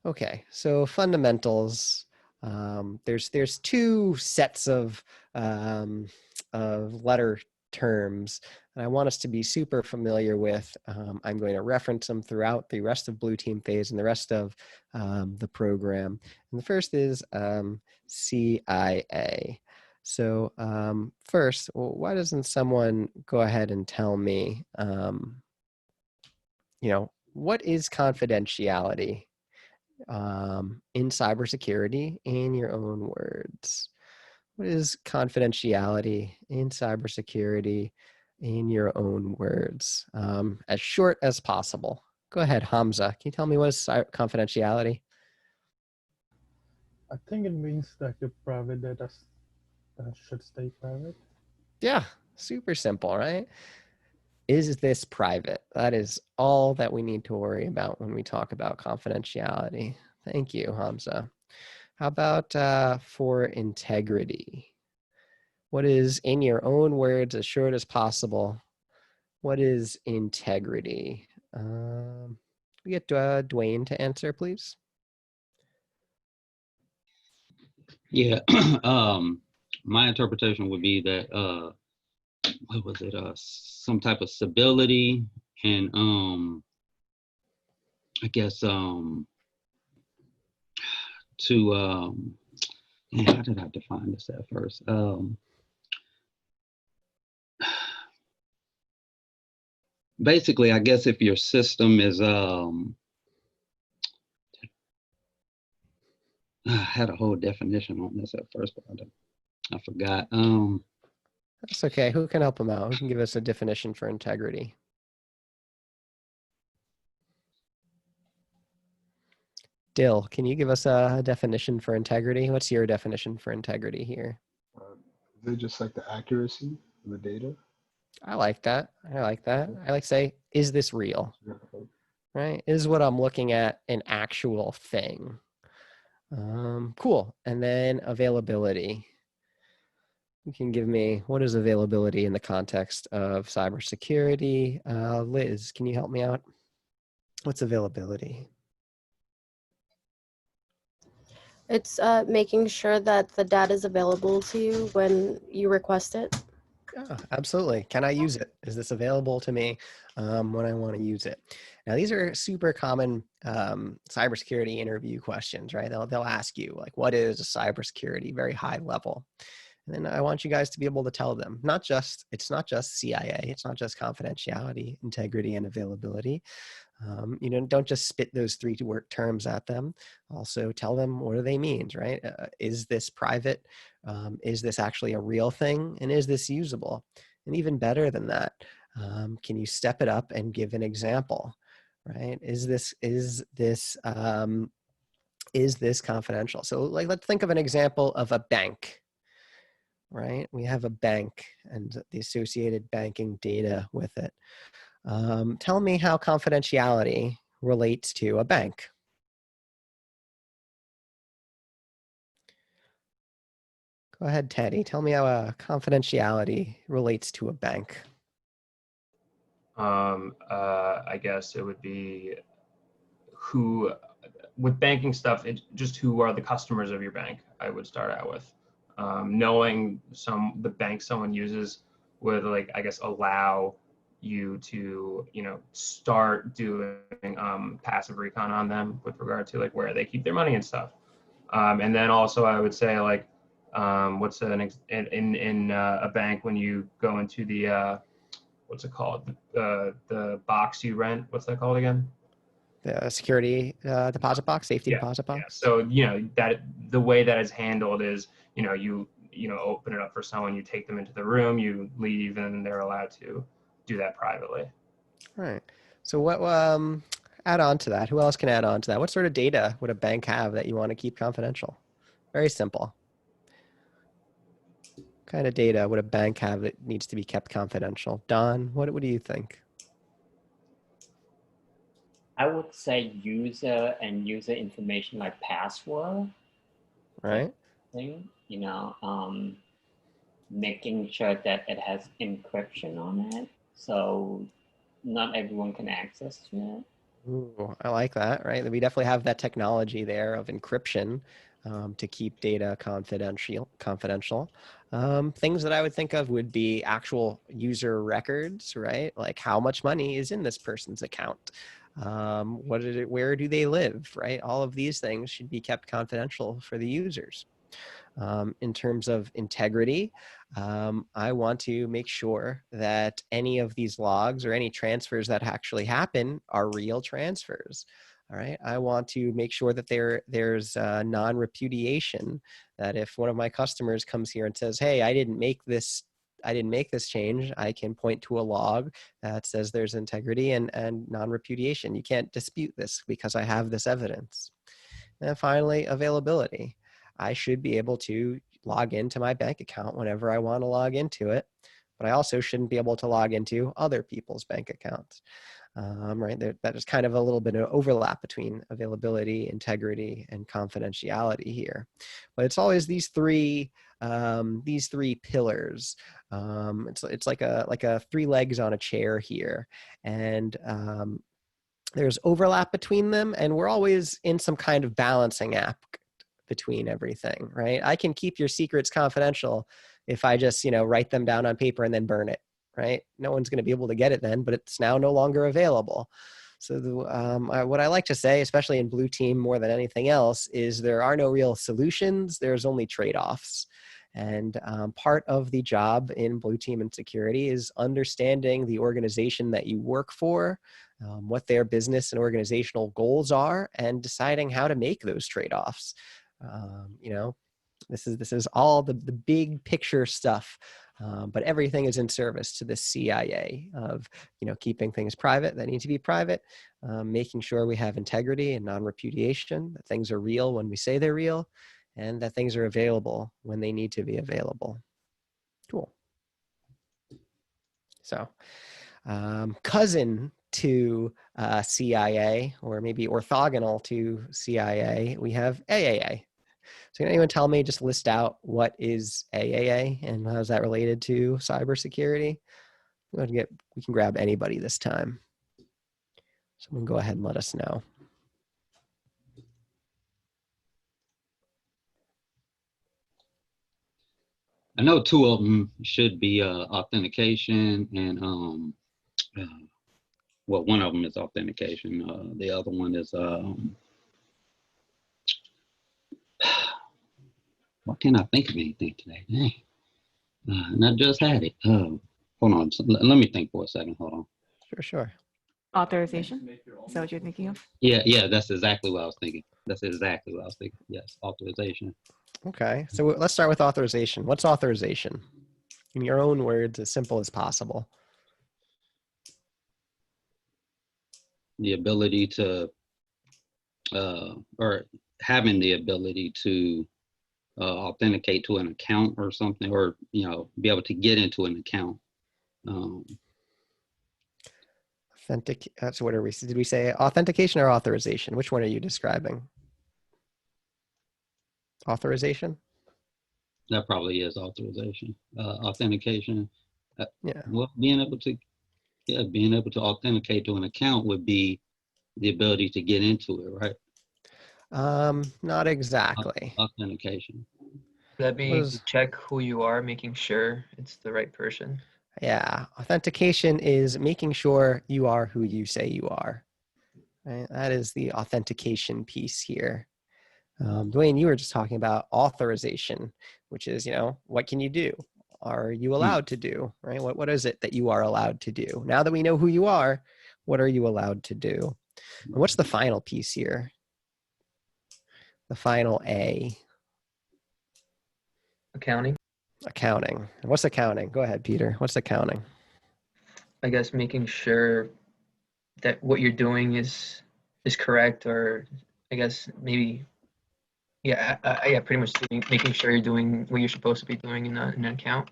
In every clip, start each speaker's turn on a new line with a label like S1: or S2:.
S1: Okay, so fundamentals. There's two sets of letter terms, and I want us to be super familiar with. I'm going to reference them throughout the rest of Blue Team Phase and the rest of the program. And the first is CIA. So first, why doesn't someone go ahead and tell me, what is confidentiality? In cybersecurity in your own words? What is confidentiality in cybersecurity in your own words? As short as possible. Go ahead, Hamza. Can you tell me what is confidentiality?
S2: I think it means that your private data should stay private.
S1: Yeah, super simple, right? Is this private? That is all that we need to worry about when we talk about confidentiality. Thank you, Hamza. How about for integrity? What is, in your own words, as short as possible, what is integrity? We get Dwayne to answer, please.
S3: Yeah, my interpretation would be that what was it? Some type of stability and I guess to man, how did I define this at first? Basically, I guess if your system is I had a whole definition on this at first, but I forgot.
S1: That's okay. Who can help him out? Who can give us a definition for integrity? Dill, can you give us a definition for integrity? What's your definition for integrity here?
S4: Is it just like the accuracy of the data?
S1: I like that. I like that. I like to say, is this real? Right? Is what I'm looking at an actual thing? Cool. And then availability. You can give me, what is availability in the context of cybersecurity? Liz, can you help me out? What's availability?
S5: It's making sure that the data is available to you when you request it.
S1: Yeah, absolutely. Can I use it? Is this available to me when I want to use it? Now, these are super common cybersecurity interview questions, right? They'll ask you, like, what is a cybersecurity, very high level? And then I want you guys to be able to tell them, it's not just CIA, it's not just confidentiality, integrity, and availability. Don't just spit those three terms at them. Also tell them, what do they mean, right? Is this private? Is this actually a real thing? And is this usable? And even better than that, can you step it up and give an example, right? Is this confidential? So like, let's think of an example of a bank, right? We have a bank and the associated banking data with it. Tell me how confidentiality relates to a bank. Go ahead, Teddy. Tell me how confidentiality relates to a bank.
S6: I guess it would be who, with banking stuff, just who are the customers of your bank, I would start out with. Knowing the bank someone uses would, like, I guess, allow you to, start doing passive recon on them with regard to like where they keep their money and stuff. And then also I would say, like, what's in a bank when you go into the what's it called, the box you rent, what's that called again?
S1: The security deposit box, safety deposit box.
S6: Yeah. So that the way that is handled is you open it up for someone, you take them into the room, you leave, and they're allowed to do that privately.
S1: All right. So what add on to that? Who else can add on to that? What sort of data would a bank have that you want to keep confidential? Very simple. What kind of data would a bank have that needs to be kept confidential? Don, what do you think?
S7: I would say user and user information like password.
S1: Right.
S7: Thing, making sure that it has encryption on it, so not everyone can access to it.
S1: Ooh, I like that, right? We definitely have that technology there of encryption to keep data confidential. Things that I would think of would be actual user records, right? Like how much money is in this person's account? Where do they live, right? All of these things should be kept confidential for the users. In terms of integrity, I want to make sure that any of these logs or any transfers that actually happen are real transfers. All right. I want to make sure that there's non-repudiation, that if one of my customers comes here and says, hey, I didn't make this change, I can point to a log that says there's integrity and non-repudiation. You can't dispute this because I have this evidence. And finally, availability. I should be able to log into my bank account whenever I want to log into it, but I also shouldn't be able to log into other people's bank accounts. Right, that is kind of a little bit of overlap between availability, integrity, and confidentiality here. But it's always these three pillars. It's like a three legs on a chair here, and there's overlap between them, and we're always in some kind of balancing act between everything, right? I can keep your secrets confidential if I just, write them down on paper and then burn it, right? No one's going to be able to get it then, but it's now no longer available. So what I like to say, especially in Blue Team more than anything else, is there are no real solutions. There's only trade-offs. And part of the job in Blue Team and security is understanding the organization that you work for, what their business and organizational goals are, and deciding how to make those trade-offs. This is all the big picture stuff, but everything is in service to the CIA of keeping things private that need to be private, making sure we have integrity and non-repudiation, that things are real when we say they're real, and that things are available when they need to be available. Cool. So, cousin to CIA, or maybe orthogonal to CIA, we have AAA. So can anyone tell me, just list out what is AAA and how is that related to cybersecurity? We can grab anybody this time. Someone go ahead and let us know.
S3: I know two of them should be authentication and well, one of them is authentication. The other one is why can't I think of anything today? Dang. And I just had it. Hold on. Let me think for a second. Hold on.
S1: Sure.
S8: Authorization? Is that what you're thinking of?
S3: Yeah, that's exactly what I was thinking. Yes, authorization.
S1: Okay, so let's start with authorization. What's authorization? In your own words, as simple as possible.
S3: The ability to, or having the ability to authenticate to an account or something, or be able to get into an account.
S1: Authentic. So what are we? Did we say authentication or authorization? Which one are you describing? Authorization.
S3: That probably is authorization. Authentication.
S1: Yeah.
S3: Well, being able to authenticate to an account would be the ability to get into it, right?
S1: Not exactly.
S3: Authentication.
S9: That being check who you are, making sure it's the right person.
S1: Yeah, authentication is making sure you are who you say you are. Right? That is the authentication piece here. Dwayne, you were just talking about authorization, which is, what can you do? Are you allowed to do, right? What is it that you are allowed to do? Now that we know who you are, what are you allowed to do? And what's the final piece here? The final A.
S9: Accounting.
S1: Accounting. And what's accounting? Go ahead, Peter. What's accounting?
S9: I guess making sure that what you're doing is correct, or I guess maybe, pretty much making sure you're doing what you're supposed to be doing in an account.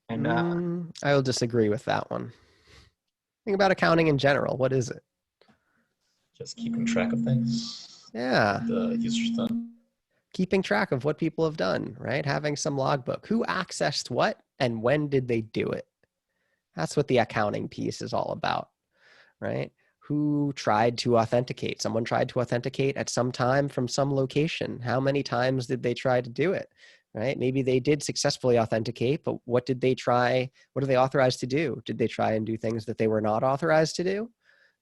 S9: And
S1: I will disagree with that one. Think about accounting in general. What is it?
S10: Just keeping track of things.
S1: Yeah.
S10: The user's done.
S1: Keeping track of what people have done, right? Having some logbook. Who accessed what and when did they do it? That's what the accounting piece is all about, right? Who tried to authenticate? Someone tried to authenticate at some time from some location. How many times did they try to do it? Right? Maybe they did successfully authenticate, but what did they try? What are they authorized to do? Did they try and do things that they were not authorized to do?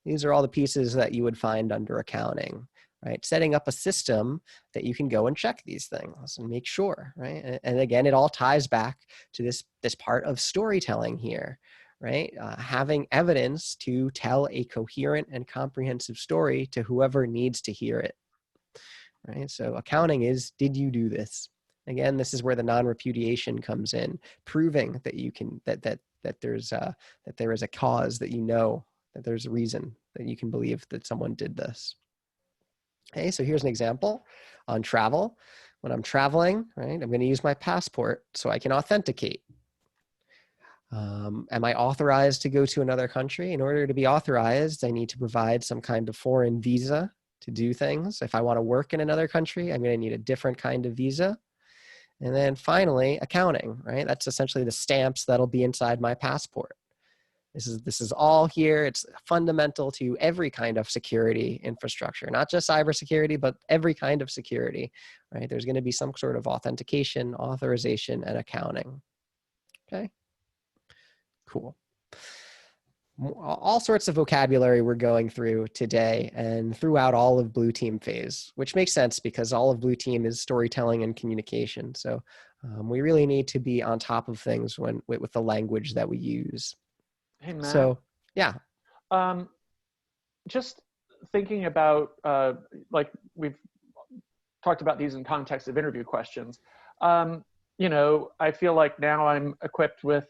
S1: These are all the pieces that you would find under accounting, right? Setting up a system that you can go and check these things and make sure, right? And again, it all ties back to this part of storytelling here, right? Having evidence to tell a coherent and comprehensive story to whoever needs to hear it, right? So accounting is, did you do this? Again, this is where the non-repudiation comes in, proving that you can, that there is a cause, that you know that there's a reason that you can believe that someone did this. Okay, so here's an example on travel. When I'm traveling, right, I'm going to use my passport so I can authenticate. Am I authorized to go to another country? In order to be authorized, I need to provide some kind of foreign visa to do things. If I want to work in another country, I'm going to need a different kind of visa. And then finally, accounting, right? That's essentially the stamps that'll be inside my passport. This is all here. It's fundamental to every kind of security infrastructure, not just cybersecurity, but every kind of security, right? There's going to be some sort of authentication, authorization, and accounting. Okay, cool. All sorts of vocabulary we're going through today and throughout all of Blue Team phase, which makes sense because all of Blue Team is storytelling and communication. So we really need to be on top of things with the language that we use.
S11: Hey, Matt.
S1: So, yeah.
S11: Just thinking about, like we've talked about these in context of interview questions. You know, I feel like now I'm equipped with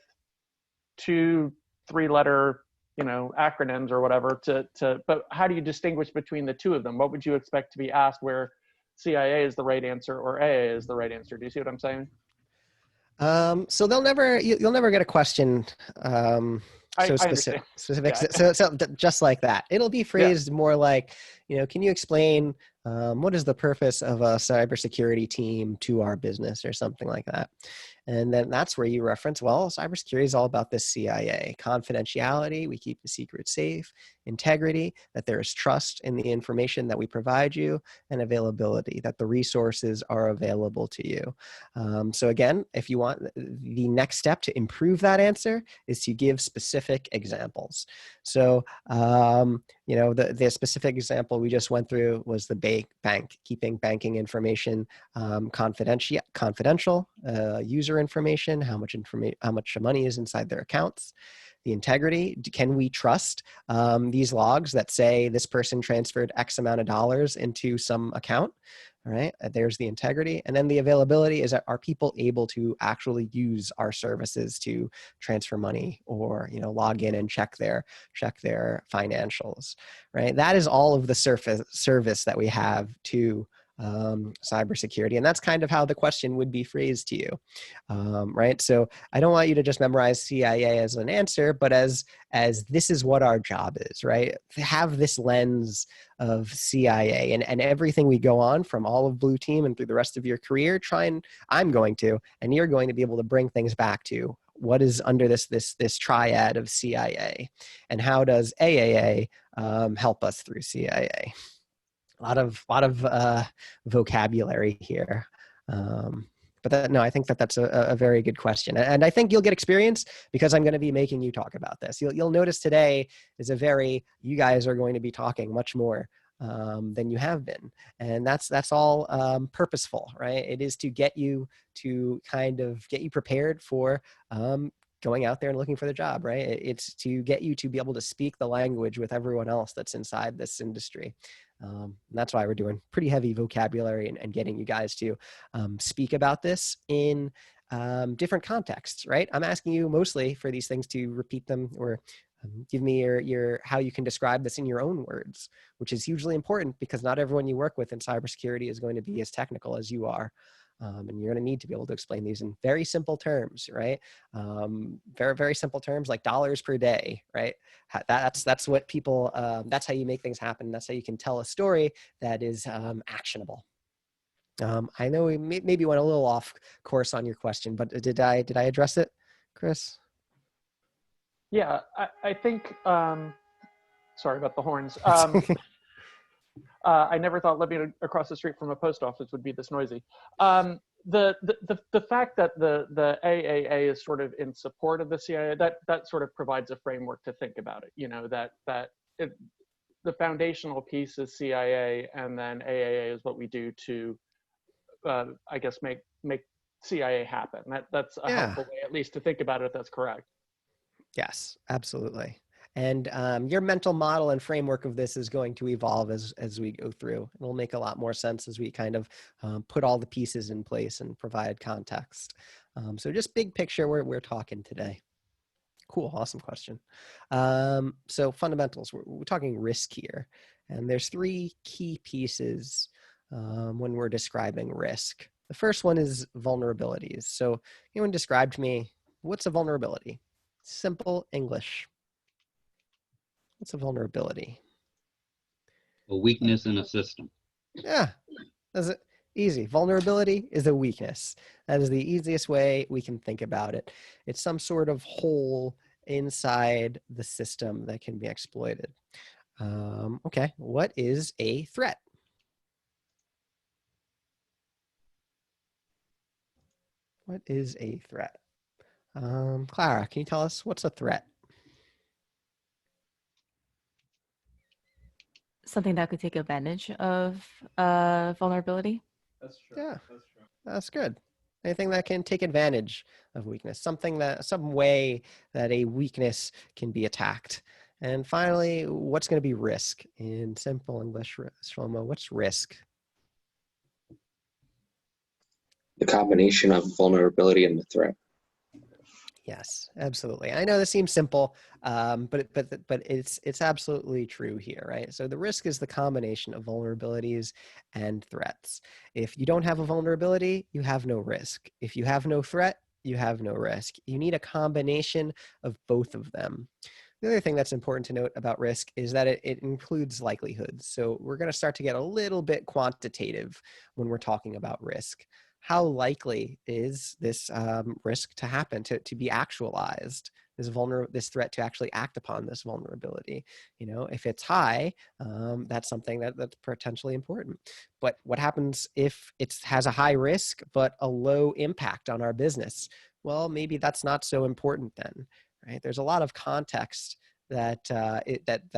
S11: 2 3-letter, you know, acronyms or whatever but how do you distinguish between the 2 of them? What would you expect to be asked where CIA is the right answer or AA is the right answer? Do you see what I'm saying?
S1: So you'll never get a question so specific.
S11: Yeah.
S1: So just like that, it'll be phrased more like, you know, can you explain what is the purpose of a cybersecurity team to our business or something like that? And then that's where you reference, well, cybersecurity is all about the CIA. Confidentiality, we keep the secret safe. Integrity, that there is trust in the information that we provide you. And availability, that the resources are available to you. So again, if you want, the next step to improve that answer is to give specific examples. So, you know, the specific example we just went through was the bank, keeping banking information confidential, user information, how much money is inside their accounts. The integrity, can we trust these logs that say this person transferred X amount of dollars into some account? All right, there's the integrity. And then the availability is that are people able to actually use our services to transfer money or, you know, log in and check their financials, right? That is all of the service that we have to cybersecurity. And that's kind of how the question would be phrased to you, right? So I don't want you to just memorize CIA as an answer, but as this is what our job is, right? Have this lens of CIA and everything we go on from all of Blue Team and through the rest of your career, I'm going to, and you're going to be able to bring things back to what is under this triad of CIA and how does AAA help us through CIA? A lot of vocabulary here. But I think that's a very good question. And I think you'll get experience because I'm going to be making you talk about this. You'll notice today is you guys are going to be talking much more than you have been. And that's all purposeful, right? It is to get you prepared for going out there and looking for the job, right? It's to get you to be able to speak the language with everyone else that's inside this industry. And that's why we're doing pretty heavy vocabulary and getting you guys to speak about this in different contexts, right? I'm asking you mostly for these things to repeat them or give me your how you can describe this in your own words, which is hugely important because not everyone you work with in cybersecurity is going to be as technical as you are. And you're going to need to be able to explain these in very simple terms, right? Very, very simple terms like dollars per day, right? That's what people, that's how you make things happen. That's how you can tell a story that is actionable. I know we maybe went a little off course on your question, but did I address it, Chris?
S11: Yeah, I think Sorry about the horns. I never thought living across the street from a post office would be this noisy. The fact that the AAA is sort of in support of the CIA, that sort of provides a framework to think about it. You know, the foundational piece is CIA, and then AAA is what we do to, I guess, make CIA happen. That's a helpful way, at least, to think about it, if that's correct.
S1: Yes, absolutely. And your mental model and framework of this is going to evolve as we go through. It'll make a lot more sense as we kind of put all the pieces in place and provide context. So just big picture, we're talking today. Cool, awesome question. So fundamentals, we're talking risk here. And there's three key pieces when we're describing risk. The first one is vulnerabilities. So anyone describe to me, what's a vulnerability? Simple English. What's a vulnerability?
S3: A weakness in a system.
S1: Yeah, that's it. Easy. Vulnerability is a weakness. That is the easiest way we can think about it. It's some sort of hole inside the system that can be exploited. Okay, what is a threat? What is a threat? Clara, can you tell us what's a threat?
S8: Something that could take advantage of vulnerability.
S2: That's true.
S1: Yeah.
S2: That's true.
S1: That's good. Anything that can take advantage of weakness, some way that a weakness can be attacked. And finally, what's going to be risk? In simple English, Shlomo, what's risk?
S12: The combination of vulnerability and the threat.
S1: Yes, absolutely. I know this seems simple, but it's absolutely true here, right? So the risk is the combination of vulnerabilities and threats. If you don't have a vulnerability, you have no risk. If you have no threat, you have no risk. You need a combination of both of them. The other thing that's important to note about risk is that it includes likelihoods. So we're going to start to get a little bit quantitative when we're talking about risk. How likely is this risk to happen, to be actualized, this threat to actually act upon this vulnerability? You know, if it's high, that's something that's potentially important. But what happens if it has a high risk but a low impact on our business? Well, maybe that's not so important then, right? There's a lot of context that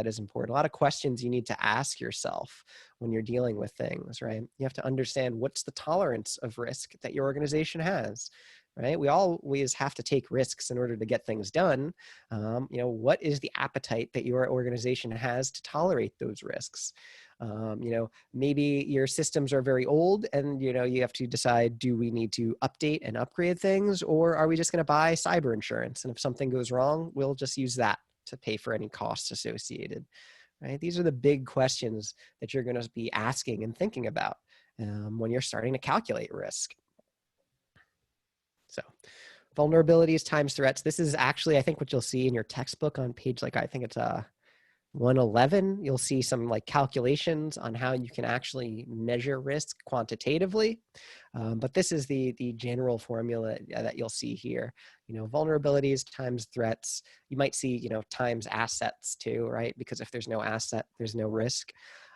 S1: is important. A lot of questions you need to ask yourself when you're dealing with things, right? You have to understand what's the tolerance of risk that your organization has, right? We always have to take risks in order to get things done. You know, what is the appetite that your organization has to tolerate those risks? You know, maybe your systems are very old and, you know, you have to decide, do we need to update and upgrade things, or are we just going to buy cyber insurance? And if something goes wrong, we'll just use that to pay for any costs associated, right? These are the big questions that you're going to be asking and thinking about when you're starting to calculate risk. So vulnerabilities times threats. This is actually, I think, what you'll see in your textbook on page, like, I think it's 111. You'll see some like calculations on how you can actually measure risk quantitatively. But this is the general formula that you'll see here. You know, vulnerabilities times threats. You might see, you know, times assets too, right? Because if there's no asset, there's no risk.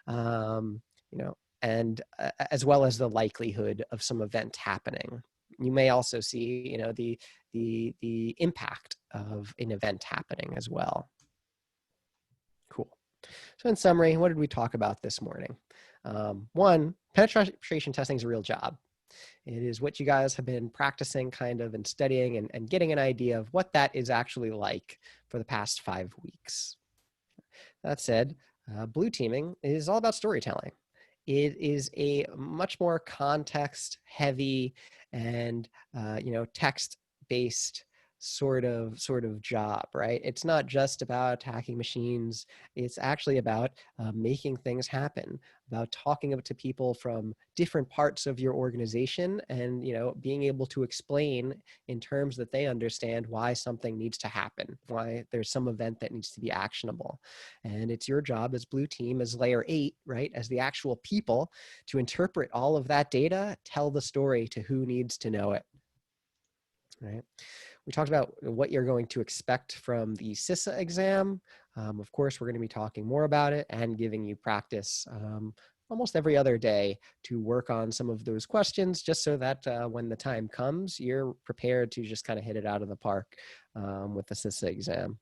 S1: You know, and as well as the likelihood of some event happening. You may also see, you know, the impact of an event happening as well. Cool. So in summary, what did we talk about this morning? One, penetration testing is a real job. It is what you guys have been practicing kind of and studying and getting an idea of what that is actually like for the past 5 weeks. That said, blue teaming is all about storytelling. It is a much more context heavy and, you know, text-based sort of job, right? It's not just about attacking machines. It's actually about making things happen, about talking to people from different parts of your organization and, you know, being able to explain in terms that they understand why something needs to happen, why there's some event that needs to be actionable. And it's your job as blue team, as layer 8, right, as the actual people, to interpret all of that data, tell the story to who needs to know it, right? We talked about what you're going to expect from the CISA exam. Of course, we're going to be talking more about it and giving you practice almost every other day to work on some of those questions, just so that when the time comes, you're prepared to just kind of hit it out of the park with the CISA exam.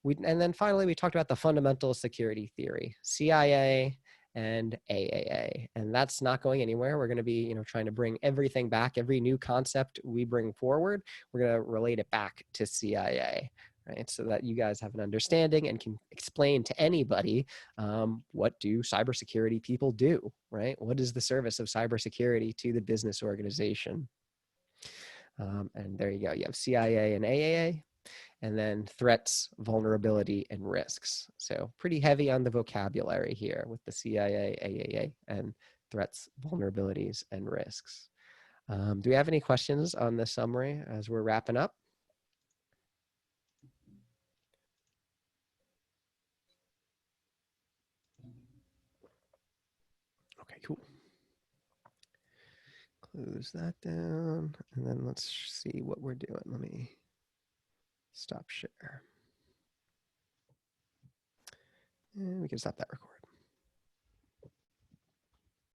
S1: And then finally, we talked about the fundamental security theory, CIA and AAA, and that's not going anywhere. We're going to be, trying to bring everything back. Every new concept we bring forward, we're going to relate it back to CIA, right? So that you guys have an understanding and can explain to anybody what do cybersecurity people do, right? What is the service of cybersecurity to the business organization? And there you go. You have CIA and AAA. And then threats, vulnerability, and risks. So pretty heavy on the vocabulary here with the CIA, AAA, and threats, vulnerabilities, and risks. Do we have any questions on this summary as we're wrapping up? Okay, cool. Close that down, and then let's see what we're doing. Let me stop share. And we can stop that recording.